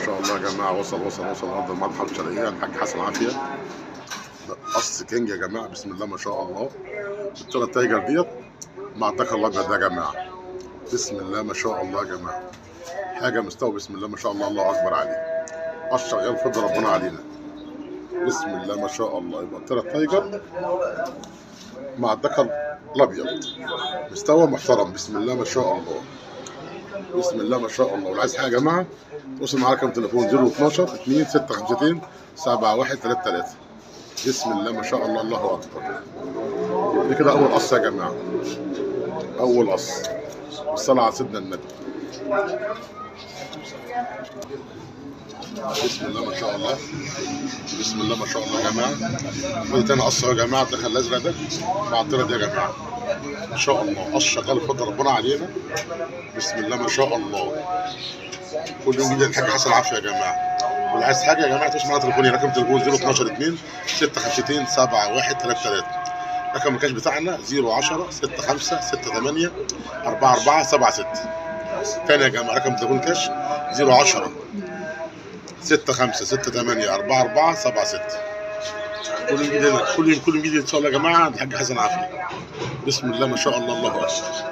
شاء الله يا جماعه. وصل النهارده المطحن شرقيا الحاج حسن عافيه. قص كينج يا جماعه، بسم الله ما شاء الله. الطيره التايجر ديت مع الدكر الابيض ده يا جماعه، بسم الله ما شاء الله يا جماعه. حاجه مستوى بسم الله ما شاء الله، الله اكبر عليه. الشغال فضل ربنا علينا، بسم الله ما شاء الله. يبقى الطيره التايجر مع الدكر الابيض مستوى محترم، بسم الله ما شاء الله. بسم الله ما شاء الله. واللي عايز حاجه يا جماعه توصل معايا رقم تليفون 012 2 652 7133. بسم الله ما شاء الله، الله اكبر. دي كده اول قص يا جماعه، اول قص بالصلاه على سيدنا النبي. بسم الله ما شاء الله، بسم الله ما شاء الله يا جماعه. ودي تاني قص يا جماعه، الدخل الازرق ده مع الطيره دي يا جماعه ما شاء الله. قص شغال بفضل ربنا علينا، بسم الله ما شاء الله. كل يوم جديد الحاج حسن عافيه يا جماعه. واللي عايز حاجه يا جماعه تسمع تليفوني، رقم تليفون 012 2 652 7133. رقم الكاش بتاعنا 010 65 68 44 76. تاني يا جماعه رقم تليفون كاش 010 65 68 44 76. كل يوم جديد ان شاء الله يا جماعه الحاج حسن عافيه. بسم الله ما شاء الله، الله اكبر.